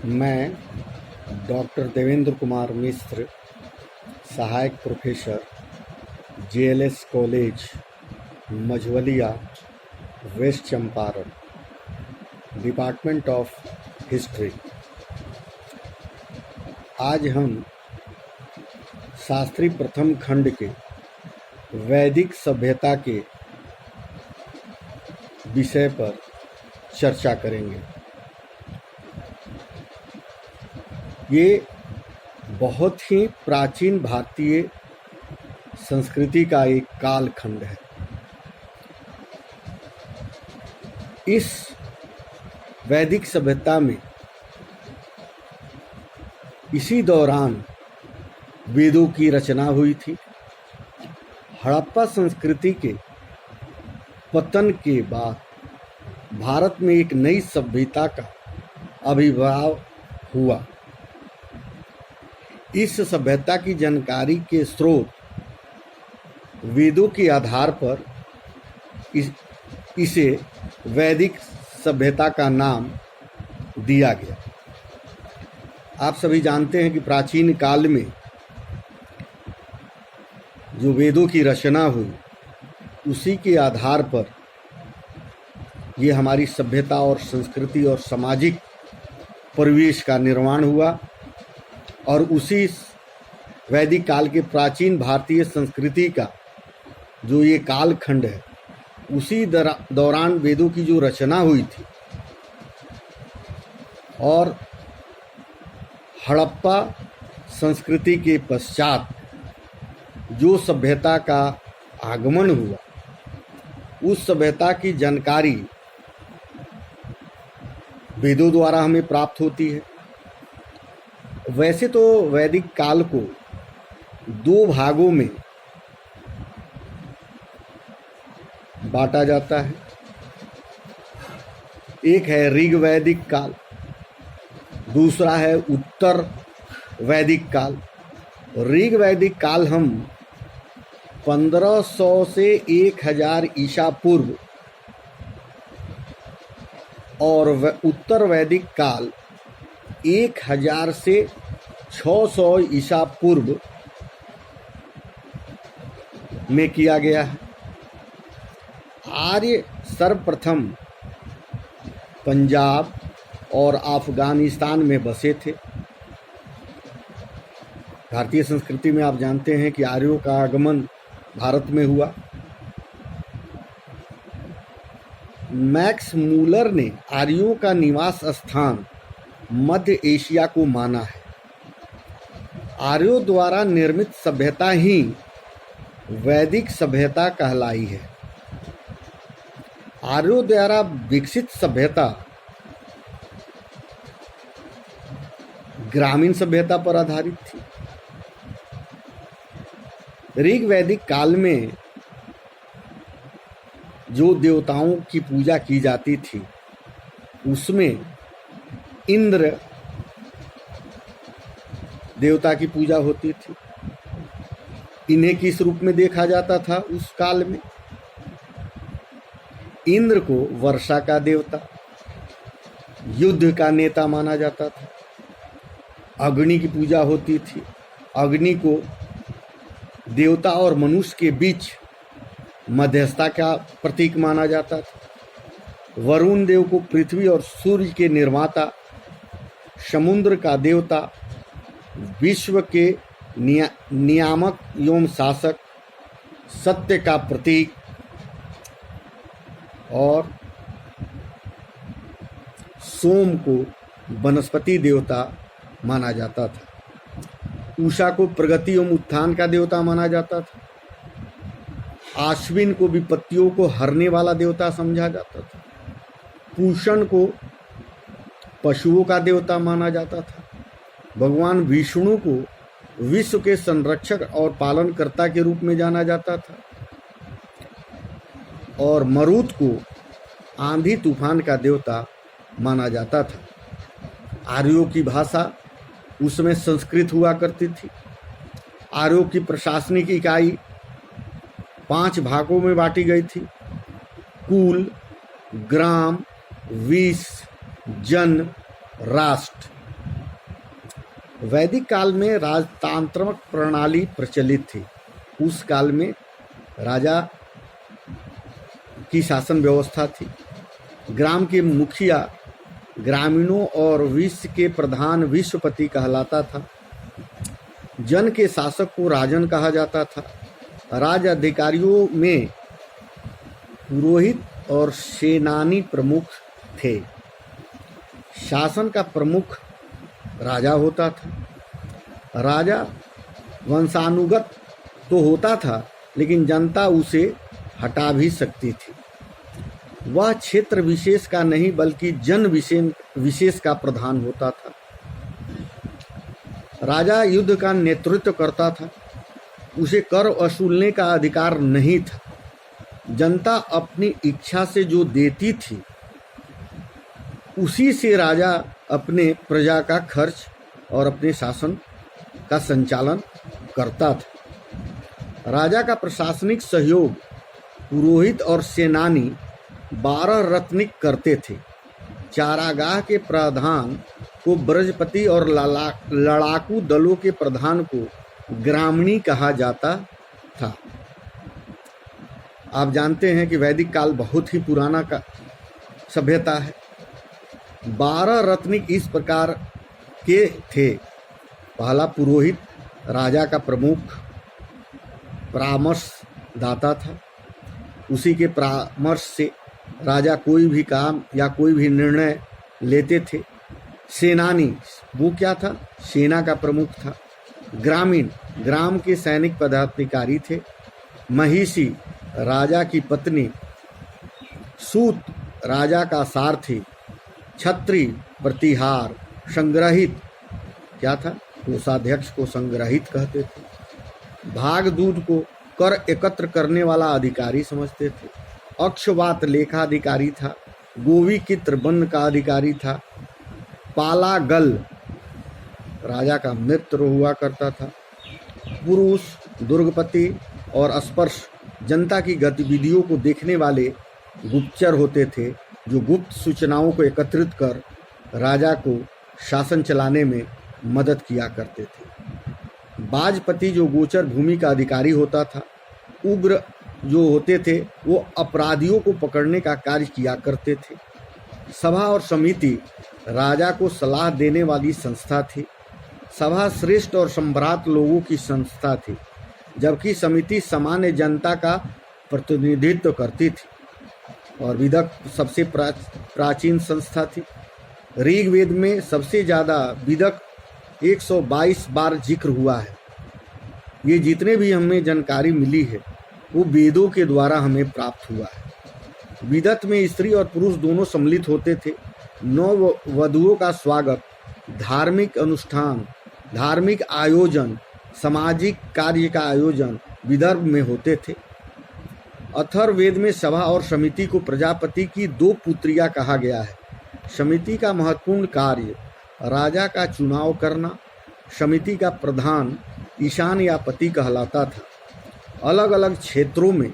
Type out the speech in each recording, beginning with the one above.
मैं डॉक्टर देवेंद्र कुमार मिश्र, सहायक professor, JLS college Majhaulia, west Champaran, department of history. आज हम शास्त्री प्रथम खंड के वैदिक सभ्यता के विषय पर चर्चा करेंगे। ये बहुत ही प्राचीन भारतीय संस्कृति का एक कालखंड है। इस वैदिक सभ्यता में इसी दौरान वेदों की रचना हुई थी। हड़प्पा संस्कृति के पतन के बाद भारत में एक नई सभ्यता का आविर्भाव हुआ। इस सभ्यता की जानकारी के स्रोत वेदों के आधार पर इसे वैदिक सभ्यता का नाम दिया गया। आप सभी जानते हैं कि प्राचीन काल में जो वेदों की रचना हुई, उसी के आधार पर ये हमारी सभ्यता और संस्कृति और सामाजिक परिवेश का निर्माण हुआ। और उसी वैदिक काल के प्राचीन भारतीय संस्कृति का जो ये कालखंड है, उसी दौरान वेदों की जो रचना हुई थी और हड़प्पा संस्कृति के पश्चात जो सभ्यता का आगमन हुआ, उस सभ्यता की जानकारी वेदों द्वारा हमें प्राप्त होती है। वैसे तो वैदिक काल को दो भागों में बांटा जाता है। एक है ऋग वैदिक काल, दूसरा है उत्तर वैदिक काल। ऋग वैदिक काल हम 1500 से 1000 ईसा पूर्व और उत्तर वैदिक काल 1000 से 600 ईसा पूर्व में किया गया है। आर्य सर्वप्रथम पंजाब और अफगानिस्तान में बसे थे। भारतीय संस्कृति में आप जानते हैं कि आर्यों का आगमन भारत में हुआ। मैक्स मूलर ने आर्यों का निवास स्थान मध्य एशिया को माना है। आर्यों द्वारा निर्मित सभ्यता ही वैदिक सभ्यता कहलाई है। आर्यों द्वारा विकसित सभ्यता ग्रामीण सभ्यता पर आधारित थी। ऋग वैदिक काल में जो देवताओं की पूजा की जाती थी, उसमें इंद्र देवता की पूजा होती थी। इन्हें किस रूप में देखा जाता था उस काल में? इंद्र को वर्षा का देवता, युद्ध का नेता माना जाता था। अग्नि की पूजा होती थी। अग्नि को देवता और मनुष्य के बीच मध्यस्थता का प्रतीक माना जाता था। वरुण देव को पृथ्वी और सूर्य के निर्माता, समुद्र का देवता, विश्व के नियामक एवं शासक, सत्य का प्रतीक और सोम को वनस्पति देवता माना जाता था। उषा को प्रगति एवं उत्थान का देवता माना जाता था। आश्विन को विपत्तियों को हरने वाला देवता समझा जाता था। पूषण को पशुओं का देवता माना जाता था। भगवान विष्णु को विश्व के संरक्षक और पालनकर्ता के रूप में जाना जाता था। और मरुत को आंधी तूफान का देवता माना जाता था। आर्यों की भाषा उसमें संस्कृत हुआ करती थी। आर्यों की प्रशासनिक इकाई 5 भागों में बांटी गई थी: कुल, ग्राम, विष, जन, राष्ट्र। वैदिक काल में राजतांत्रिक प्रणाली प्रचलित थी। उस काल में राजा की शासन व्यवस्था थी। ग्राम के मुखिया ग्रामीणों और विश्व के प्रधान विश्वपति कहलाता था। जन के शासक को राजन कहा जाता था। राज अधिकारियों में पुरोहित और सेनानी प्रमुख थे। शासन का प्रमुख राजा होता था। राजा वंशानुगत तो होता था, लेकिन जनता उसे हटा भी सकती थी। वह क्षेत्र विशेष का नहीं बल्कि जन विशेष का प्रधान होता था। राजा युद्ध का नेतृत्व करता था। उसे कर वसूलने का अधिकार नहीं था। जनता अपनी इच्छा से जो देती थी उसी से राजा अपने प्रजा का खर्च और अपने शासन का संचालन करता था। राजा का प्रशासनिक सहयोग पुरोहित और सेनानी 12 रत्निक करते थे। चारागाह के प्रधान को ब्रजपति और लड़ाकू दलों के प्रधान को ग्रामणी कहा जाता था। आप जानते हैं कि वैदिक काल बहुत ही पुराना का सभ्यता है। 12 रत्निक इस प्रकार के थे। पहला पुरोहित राजा का प्रमुख परामर्श दाता था। उसी के परामर्श से राजा कोई भी काम या कोई भी निर्णय लेते थे। सेनानी वो क्या था? सेना का प्रमुख था। ग्रामीण ग्राम के सैनिक पदाधिकारी थे। महिषी राजा की पत्नी। सूत राजा का सारथी। छत्री प्रतिहार। संग्रहित क्या था? कोषाध्यक्ष को संग्रहित कहते थे। भागदूत को कर एकत्र करने वाला अधिकारी समझते थे। अक्षवात लेखाधिकारी था। गोविकित्र वन का अधिकारी था। पालागल राजा का मित्र हुआ करता था। पुरुष दुर्गपति और स्पर्श जनता की गतिविधियों को देखने वाले गुप्तचर होते थे, जो गुप्त सूचनाओं को एकत्रित कर राजा को शासन चलाने में मदद किया करते थे। बाजपति जो गोचर भूमि का अधिकारी होता था। उग्र जो होते थे वो अपराधियों को पकड़ने का कार्य किया करते थे। सभा और समिति राजा को सलाह देने वाली संस्था थी। सभा श्रेष्ठ और सम्राट लोगों की संस्था थी, जबकि समिति सामान्य जनता का प्रतिनिधित्व करती थी। और विदक सबसे प्राचीन संस्था थी। ऋग्वेद में सबसे ज़्यादा विदक 122 बार जिक्र हुआ है। ये जितने भी हमें जानकारी मिली है वो वेदों के द्वारा हमें प्राप्त हुआ है। विदत में स्त्री और पुरुष दोनों सम्मिलित होते थे। नव वधुओं का स्वागत, धार्मिक अनुष्ठान, धार्मिक आयोजन, सामाजिक कार्य का आयोजन विदर्भ में होते थे। अथर्ववेद में सभा और समिति को प्रजापति की 2 पुत्रियां कहा गया है। समिति का महत्वपूर्ण कार्य राजा का चुनाव करना। समिति का प्रधान ईशान या पति कहलाता था। अलग अलग क्षेत्रों में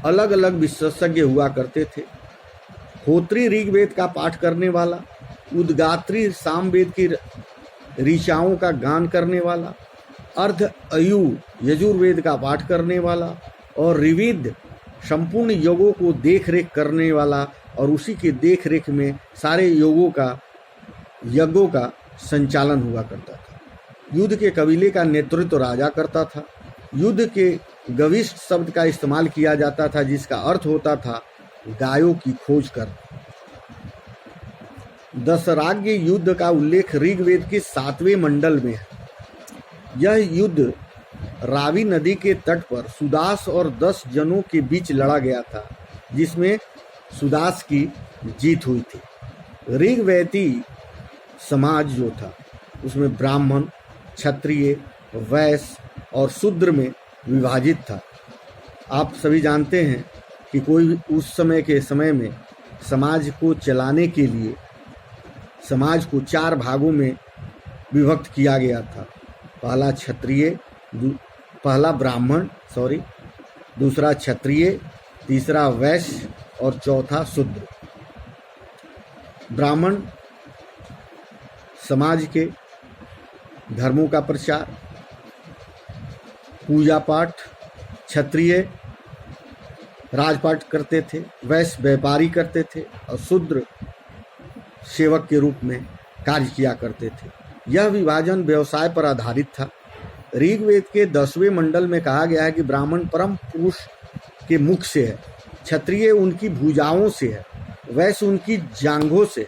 अलग अलग विशेषज्ञ हुआ करते थे। होत्री ऋग्वेद का पाठ करने वाला, उद्गात्री सामवेद की ऋचाओं का गान करने वाला, अर्ध अयु यजुर्वेद का पाठ करने वाला और ऋविद संपूर्ण योगों को देख रेख करने वाला और उसी के देख रेख में सारे यज्ञों का संचालन हुआ करता था। युद्ध के कबीले का नेतृत्व राजा करता था। युद्ध के गविष्ठ शब्द का इस्तेमाल किया जाता था, जिसका अर्थ होता था गायों की खोज कर। दशराज्य युद्ध का उल्लेख ऋग्वेद के 7वें मंडल में है। यह युद्ध रावी नदी के तट पर सुदास और 10 जनों के बीच लड़ा गया था, जिसमें सुदास की जीत हुई थी। ऋग्वैदी समाज जो था उसमें ब्राह्मण, क्षत्रिय, वैश्य और शूद्र में विभाजित था। आप सभी जानते हैं कि कोई भी उस समय में समाज को चलाने के लिए समाज को 4 भागों में विभक्त किया गया था। पहला ब्राह्मण, दूसरा क्षत्रिय, तीसरा वैश्य और चौथा शूद्र। ब्राह्मण समाज के धर्मों का प्रचार, पूजा पाठ, क्षत्रिय राजपाट करते थे, वैश्य व्यापारी करते थे और शूद्र सेवक के रूप में कार्य किया करते थे। यह विभाजन व्यवसाय पर आधारित था। ऋग्वेद के 10वें मंडल में कहा गया है कि ब्राह्मण परम पुरुष के मुख से है, क्षत्रिय उनकी भुजाओं से है, वैश्य उनकी जांघों से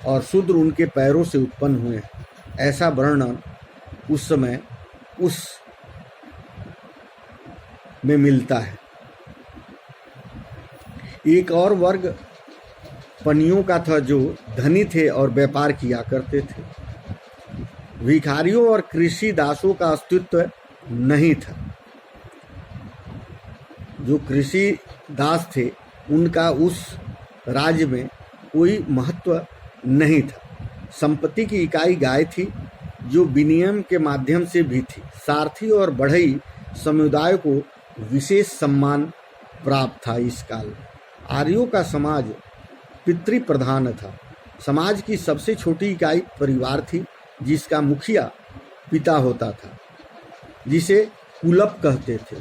और शूद्र उनके पैरों से उत्पन्न हुए हैं। ऐसा वर्णन उस समय उस में मिलता है। एक और वर्ग पनियों का था जो धनी थे और व्यापार किया करते थे। भिखारियों और कृषि दासों का अस्तित्व नहीं था। जो कृषि दास थे उनका उस राज्य में कोई महत्व नहीं था। संपत्ति की इकाई गाय थी जो विनिमय के माध्यम से भी थी। सारथी और बढ़ई समुदाय को विशेष सम्मान प्राप्त था। इस काल आर्यों का समाज पितृ प्रधान था। समाज की सबसे छोटी इकाई परिवार थी, जिसका मुखिया पिता होता था, जिसे कुलप कहते थे।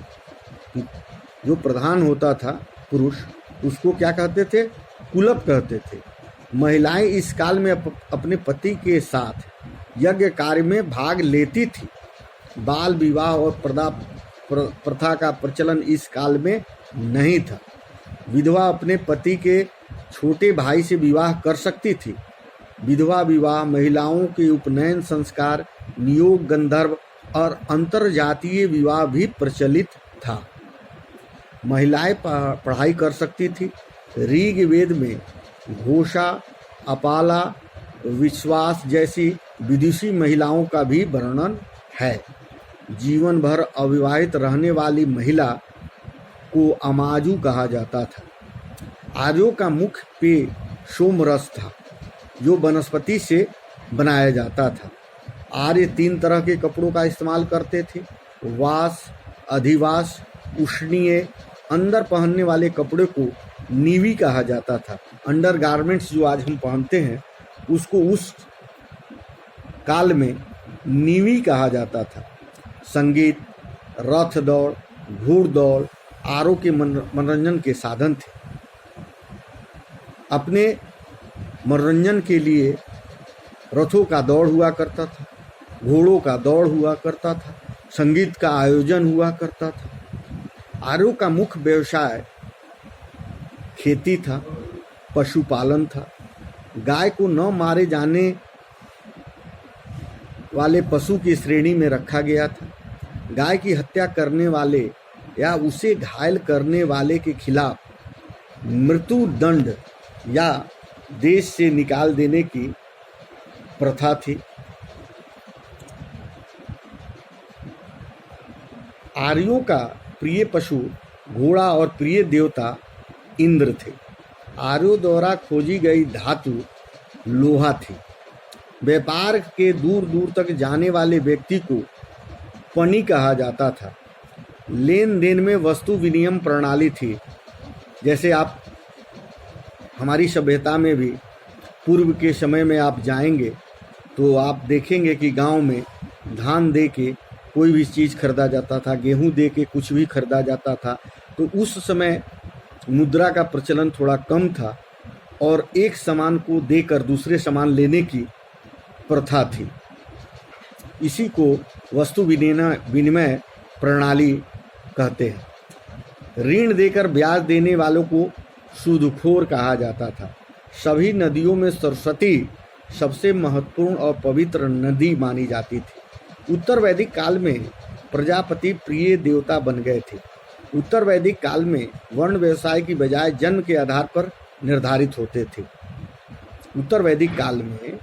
जो प्रधान होता था पुरुष, उसको क्या कहते थे? कुलप कहते थे। महिलाएं इस काल में अपने पति के साथ यज्ञ कार्य में भाग लेती थी। बाल विवाह और प्रथा का प्रचलन इस काल में नहीं था। विधवा अपने पति के छोटे भाई से विवाह कर सकती थी। विधवा विवाह, महिलाओं के उपनयन संस्कार, नियोग, गंधर्व और अंतरजातीय विवाह भी प्रचलित था। महिलाएं पढ़ाई कर सकती थी। ऋग्वेद में घोषा, अपाला, विश्वास जैसी विदुषी महिलाओं का भी वर्णन है। जीवन भर अविवाहित रहने वाली महिला को अमाजू कहा जाता था। आर्यों का मुख्य पेय सोमरस था, जो वनस्पति से बनाया जाता था। आर्य 3 तरह के कपड़ों का इस्तेमाल करते थे: वास, अधिवास, उष्णीय। अंदर पहनने वाले कपड़े को नीवी कहा जाता था। अंडर गारमेंट्स जो आज हम पहनते हैं, उसको उस काल में नीवी कहा जाता था। संगीत, रथ दौड़, घुड़दौड़ आरों के मनोरंजन के साधन थे। अपने मनोरंजन के लिए रथों का दौड़ हुआ करता था, घोड़ों का दौड़ हुआ करता था, संगीत का आयोजन हुआ करता था। आर्यों का मुख्य व्यवसाय खेती था, पशुपालन था। गाय को न मारे जाने वाले पशु की श्रेणी में रखा गया था। गाय की हत्या करने वाले या उसे घायल करने वाले के खिलाफ मृत्यु दंड या देश से निकाल देने की प्रथा थी। आर्यों का प्रिय पशु घोड़ा और प्रिय देवता इंद्र थे। आर्यों द्वारा खोजी गई धातु लोहा थी। व्यापार के दूर दूर तक जाने वाले व्यक्ति को पनी कहा जाता था। लेन देन में वस्तु विनिमय प्रणाली थी। जैसे आप हमारी सभ्यता में भी पूर्व के समय में आप जाएंगे तो आप देखेंगे कि गांव में धान दे के कोई भी चीज़ खरीदा जाता था, गेहूं दे के कुछ भी खरीदा जाता था। तो उस समय मुद्रा का प्रचलन थोड़ा कम था और एक सामान को देकर दूसरे सामान लेने की प्रथा थी। इसी को वस्तु विनिमय प्रणाली कहते हैं। ऋण देकर ब्याज देने वालों को सूदखोर कहा जाता था। सभी नदियों में सरस्वती सबसे महत्वपूर्ण और पवित्र नदी मानी जाती थी। उत्तर वैदिक काल में प्रजापति प्रिय देवता बन गए थे। उत्तर वैदिक काल में वर्ण व्यवसाय की बजाय जन्म के आधार पर निर्धारित होते थे। उत्तर वैदिक काल में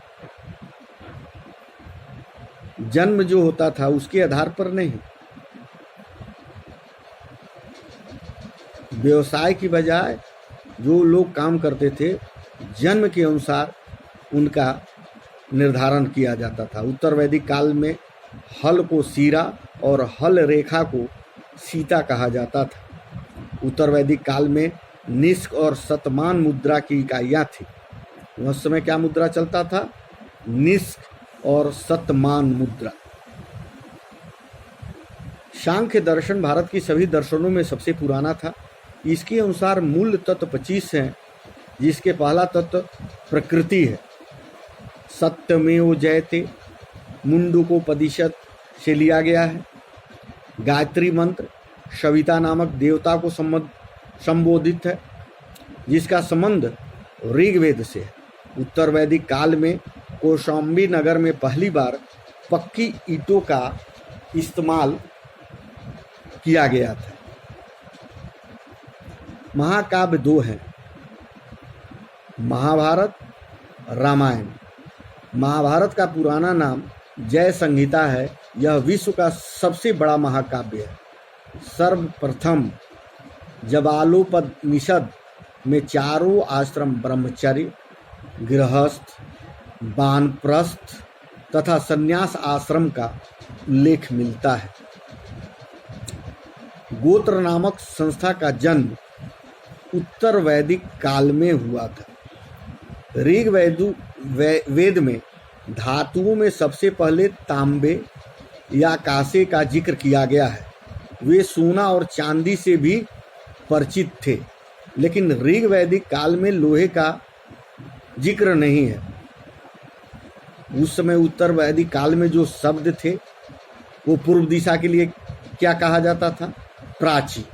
जन्म जो होता था उसके आधार पर नहीं, व्यवसाय की बजाय जो लोग काम करते थे जन्म के अनुसार उनका निर्धारण किया जाता था। उत्तर वैदिक काल में हल को सीरा और हल रेखा को सीता कहा जाता था। उत्तर वैदिक काल में निष्क और शतमान मुद्रा की इकाइयाँ थी। उस समय क्या मुद्रा चलता था? निष्क और सतमान मुद्रा। सांख्य दर्शन भारत की सभी दर्शनों में सबसे पुराना था। इसके अनुसार मूल तत्व 25 हैं, जिसके पहला तत्व प्रकृति है। सत्यमेव जयते मुंडकोपनिषद से लिया गया है। गायत्री मंत्र सविता नामक देवता को संबोधित है, जिसका संबंध ऋग्वेद से है। उत्तर वैदिक काल में कौशाम्बी नगर में पहली बार पक्की ईंटों का इस्तेमाल किया गया था। महाकाव्य 2 हैं, महाभारत, रामायण। महाभारत का पुराना नाम जय संहिता है। यह विश्व का सबसे बड़ा महाकाव्य है। सर्वप्रथम जबालोपनिषद में चारों आश्रम ब्रह्मचर्य, गृहस्थ, वानप्रस्थ तथा संन्यास आश्रम का उल्लेख मिलता है। गोत्र नामक संस्था का जन्म उत्तर वैदिक काल में हुआ था। ऋग्वेद में धातुओं में सबसे पहले तांबे या कांसे का जिक्र किया गया है। वे सोना और चांदी से भी परिचित थे, लेकिन ऋग्वैदिक काल में लोहे का जिक्र नहीं है। उस समय उत्तर वैदिक काल में जो शब्द थे वो पूर्व दिशा के लिए क्या कहा जाता था? प्राची।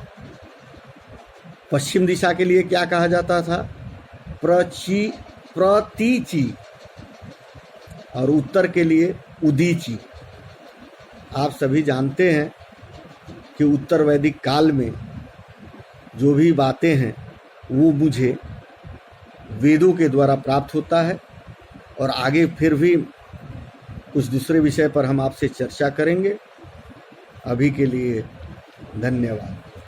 पश्चिम दिशा के लिए क्या कहा जाता था? प्रतीची। और उत्तर के लिए उदीची। आप सभी जानते हैं कि उत्तर वैदिक काल में जो भी बातें हैं वो मुझे वेदों के द्वारा प्राप्त होता है, और आगे फिर भी कुछ दूसरे विषय पर हम आपसे चर्चा करेंगे। अभी के लिए धन्यवाद।